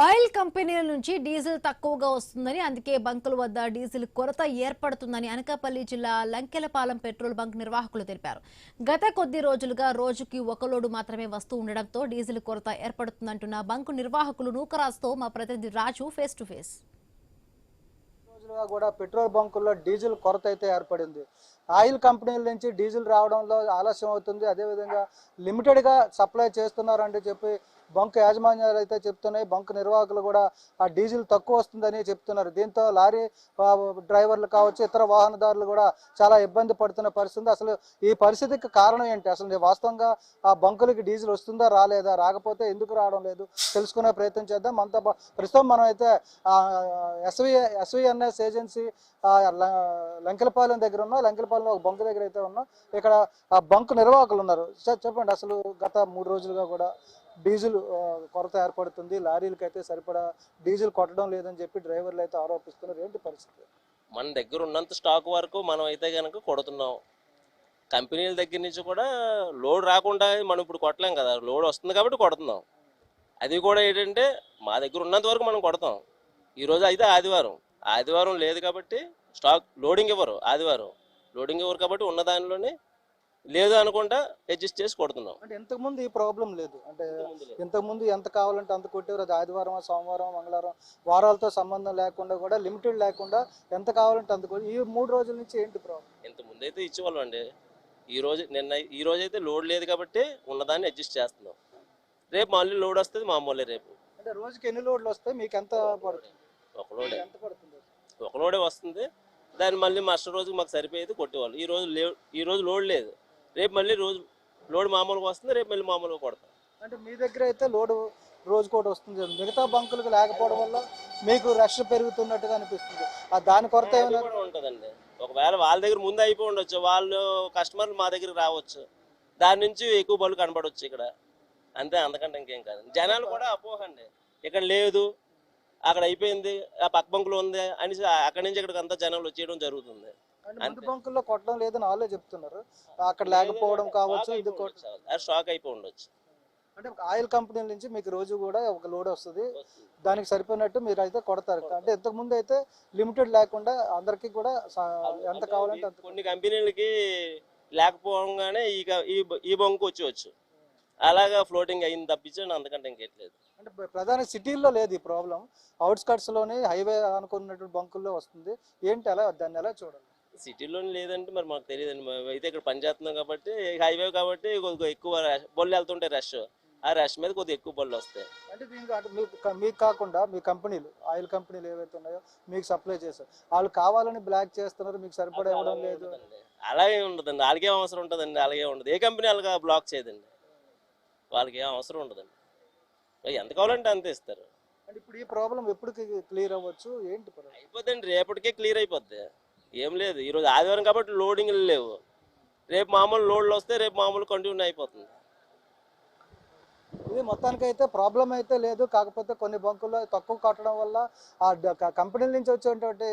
Oil కంపెనీల నుంచి diesel తక్కువగా వస్తుందని అందుకే బంకుల వద్ద డీజిల్ కొరత ఏర్పడుతుందని అనకాపల్లి జిల్లా లంకెలపాలెం పెట్రోల్ బంక్ నిర్వాహకులు తెలిపారు. గత కొద్ది రోజులుగా రోజుకి ఒక లోడు మాత్రమే వస్తూ ఉండడంతో డీజిల్ కొరత ఏర్పడుతుందంటున్న బంకు నిర్వాహకులు నూకరాజ్తో మా ప్రతినిధి రాజు ఫేస్ టు ఫేస్. రోజులుగా కూడా పెట్రోల్ బంకుల్లో డీజిల్ కొరత అయితే ఏర్పడింది. ఆయిల్ కంపెనీల నుంచి డీజిల్ రావడంలో ఆలస్యం అవుతుంది. అదేవిధంగా లిమిటెడ్గా సప్లై చేస్తున్నారంటే చెప్పి బంక్ యాజమాన్యాలు అయితే చెప్తున్నాయి. బంక్ నిర్వాహకులు కూడా ఆ డీజిల్ తక్కువ వస్తుందని చెప్తున్నారు. దీంతో లారీ డ్రైవర్లు కావచ్చు, ఇతర వాహనదారులు కూడా చాలా ఇబ్బంది పడుతున్న పరిస్థితి. అసలు ఈ పరిస్థితికి కారణం ఏంటి? అసలు వాస్తవంగా ఆ బంకులకి డీజిల్ వస్తుందా రాలేదా, రాకపోతే ఎందుకు రావడం లేదు తెలుసుకునే ప్రయత్నం చేద్దాం. అంతా ప్రస్తుతం మనం అయితే ఎస్విఎన్ఎస్ ఏజెన్సీ లంకెలపాలెం దగ్గర ఉన్నాం. లంకెలపాలెంలో ఒక బంకు దగ్గర అయితే ఉన్నాం. ఇక్కడ ఆ బంకు నిర్వాహకులు ఉన్నారు. చెప్పండి, అసలు గత 3 రోజులుగా కూడా డీజిల్ కొరత ఏర్పడుతుంది, లారీలకి అయితే సరిపడా డీజిల్ కొట్టడం లేదని చెప్పి డ్రైవర్లు అయితే ఆరోపిస్తున్నారు. ఏంటి పరిస్థితి? మన దగ్గర ఉన్నంత స్టాక్ వరకు మనం అయితే కనుక కొడుతున్నాం. కంపెనీల దగ్గర నుంచి కూడా లోడ్ రాకుండా మనం ఇప్పుడు కొట్టలేం కదా, లోడ్ వస్తుంది కాబట్టి కొడుతున్నాం. అది కూడా ఏంటంటే మా దగ్గర ఉన్నంత వరకు మనం కొడతాం. ఈరోజు అయితే ఆదివారం లేదు కాబట్టి స్టాక్ లోడింగ్ ఇవ్వరు. ఆదివారం లోడింగ్ ఇవ్వరు కాబట్టి ఉన్న దానిలోనే లేదు అనుకుంటా అడ్జస్ట్ చేసి కొడుతున్నాం. అంటే ఇంతకుముందు ఈ ప్రాబ్లం లేదు. అంటే ఇంతకుముందు ఎంత కావాలంటే అంత కొట్టేవారు. అది ఆదివారం, సోమవారం, మంగళవారం వారాలతో సంబంధం లేకుండా కూడా లిమిటెడ్ లేకుండా ఎంత కావాలంటే అంత కొట్టి ఈ 3 రోజుల నుంచి ఏంటి ప్రాబ్లం? ఇంతకుముందు అయితే ఇచ్చేవాళ్ళం అండి. ఈ రోజు అయితే లోడ్ లేదు కాబట్టి ఉన్నదాన్ని అడ్జస్ట్ చేస్తున్నాం. రేపు మళ్ళీ లోడ్ వస్తుంది మామూలే. రేపు అంటే రోజుకి ఎన్ని లోడ్లు వస్తాయి, మీకు ఎంత పడుతుంది? ఒక లోడే వస్తుంది. దాన్ని మళ్ళీ మరుసటి రోజుకి మాకు సరిపోయేది కొట్టేవాళ్ళు. ఈ రోజు లోడ్ లేదు, రేపు మళ్ళీ లోడ్ మామూలుగా వస్తుంది, రేపు మళ్ళీ మామూలుగా కొడతాం. అంటే మీ దగ్గర అయితే లోడు రోజుకోటి వస్తుంది, మిగతా బంకులకు లేకపోవడం వల్ల మీకు రష్ పెరుగుతున్నట్టుగా అనిపిస్తుంది. దాని కొరత ఏమైనా ఉంటుందండి. ఒకవేళ వాళ్ళ దగ్గర ముందు అయిపోయి ఉండొచ్చు, వాళ్ళు కస్టమర్లు మా దగ్గర రావచ్చు, దాని నుంచి ఎక్కువ బళ్ళు కనపడవచ్చు ఇక్కడ. అంతే, అంతకంటే ఇంకేం కాదు. జనాలు కూడా అపోహండి, ఇక్కడ లేదు అక్కడ అయిపోయింది, ఆ పక్క బంకులో ఉంది అని అక్కడి నుంచి ఇక్కడికి అంతా జనాలు వచ్చేయడం జరుగుతుంది. బంకుల్లో కొట్టడం లేదని వాళ్ళే చెప్తున్నారు. అక్కడ లేకపోవడం కావచ్చు, ఇది స్టాక్ అయిపోయి ఉండొచ్చు. అంటే ఆయిల్ కంపెనీల నుంచి మీకు రోజు కూడా ఒక లోడ్ వస్తుంది, దానికి సరిపోయినట్టు మీరు అయితే కొడతారు. అంటే ఇంతకు ముందు అయితే లిమిటెడ్ లేకుండా అందరికి కూడా ఎంత కావాలంటే అంత. కొన్ని కంపెనీలకి లేకపోవడంగానే ఈ బంకు వచ్చి అలాగా ఫ్లోటింగ్ అయింది తప్పించండి, అంతకంటే ఇంకేట్లేదు. అంటే ప్రధాన సిటీల్లో లేదు ఈ ప్రాబ్లం, అవుట్స్కట్స్ లోని హైవే అనుకున్నటువంటి బంకుల్లో వస్తుంది. ఏంటి అలా దాన్ని ఎలా చూడాలి? సిటీలోనే లేదంటే మరి మాకు తెలియదండి. అయితే ఇక్కడ పనిచేస్తున్నాం కాబట్టి హైవే కాబట్టి కొద్దిగా ఎక్కువ బళ్ళు వెళ్తుంటే రష్, ఆ రష్ మీద కొద్దిగా ఎక్కువ బళ్ళు వస్తాయి. అంటే మీకు కాకుండా మీ కంపెనీలు, ఆయిల్ కంపెనీలు ఏవైతే ఉన్నాయో మీకు సప్లై చేస్తారు, వాళ్ళు కావాలని బ్లాక్ చేస్తున్నారు, మీకు సరిపడా ఇవ్వడం లేదు. అలాగే ఉండదండి, వాళ్ళకి ఏం అవసరం ఉంటుందండి? అలాగే ఉండదు. ఏ కంపెనీ అలాగా బ్లాక్ చేయదండి, వాళ్ళకి ఏం అవసరం ఉండదండి. ఎంత కావాలంటే అంతే ఇస్తారు. అంటే ఇప్పుడు ఈ ప్రాబ్లం ఎప్పటికి క్లియర్ అవ్వచ్చు? ఏంటి అయిపోద్దండి, రేపటికే క్లియర్ అయిపోద్ది. ఏం లేదు, ఈరోజు ఆదివారం కాబట్టి లోడింగ్లు లేవు, రేపు మామూలు లోడ్లు వస్తే రేపు మామూలు కంటిన్యూ అయిపోతుంది. ఇది మొత్తానికి అయితే ప్రాబ్లం అయితే లేదు. కాకపోతే కొన్ని బంకుల్లో తక్కువ కట్టడం వల్ల ఆ కంపెనీల నుంచి వచ్చేటువంటి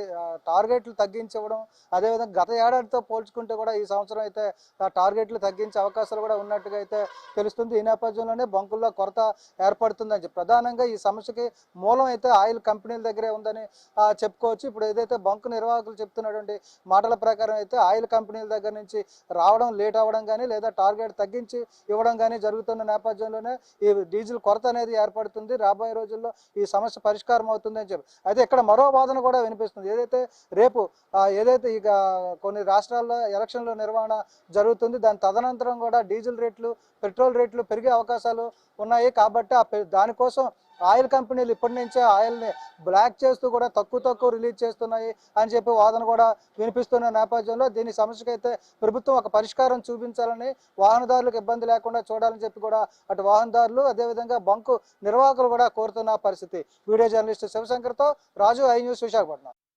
టార్గెట్లు తగ్గించడం, అదేవిధంగా గత ఏడాదితో పోల్చుకుంటే కూడా ఈ సంవత్సరం అయితే ఆ టార్గెట్లు తగ్గించే అవకాశాలు కూడా ఉన్నట్టుగా అయితే తెలుస్తుంది. ఈ నేపథ్యంలోనే బంకుల్లో కొరత ఏర్పడుతుందని ప్రధానంగా ఈ సమస్యకి మూలం అయితే ఆయిల్ కంపెనీల దగ్గరే ఉందని చెప్పుకోవచ్చు. ఇప్పుడు ఏదైతే బంకు నిర్వాహకులు చెప్తున్నటువంటి మాటల ప్రకారం అయితే ఆయిల్ కంపెనీల దగ్గర నుంచి రావడం లేట్ అవ్వడం కానీ, లేదా టార్గెట్ తగ్గించి ఇవ్వడం కానీ జరుగుతున్న నేపథ్యంలోనే ఈ డీజిల్ కొరత అనేది ఏర్పడుతుంది. రాబోయే రోజుల్లో ఈ సమస్య పరిష్కారం అవుతుందని చెప్పి అయితే ఇక్కడ మరో వాదన కూడా వినిపిస్తుంది. ఏదైతే ఇక కొన్ని రాష్ట్రాల్లో ఎలక్షన్ల నిర్వహణ జరుగుతుంది, దాని తదనంతరం కూడా డీజిల్ రేట్లు, పెట్రోల్ రేట్లు పెరిగే అవకాశాలు ఉన్నాయి. కాబట్టి దానికోసం ఆయిల్ కంపెనీలు ఇప్పటి నుంచే ఆయిల్ని బ్లాక్ చేస్తూ కూడా తక్కువ రిలీజ్ చేస్తున్నాయి అని చెప్పి వాదన కూడా వినిపిస్తున్న నేపథ్యంలో దీని సమస్యకైతే ప్రభుత్వం ఒక పరిష్కారం చూపించాలని, వాహనదారులకు ఇబ్బంది లేకుండా చూడాలని చెప్పి కూడా అటు వాహనదారులు అదేవిధంగా బంకు నిర్వాహకులు కూడా కోరుతున్న పరిస్థితి. వీడియో జర్నలిస్ట్ శివశంకర్తో రాజు, ఐ న్యూస్, విశాఖపట్నం.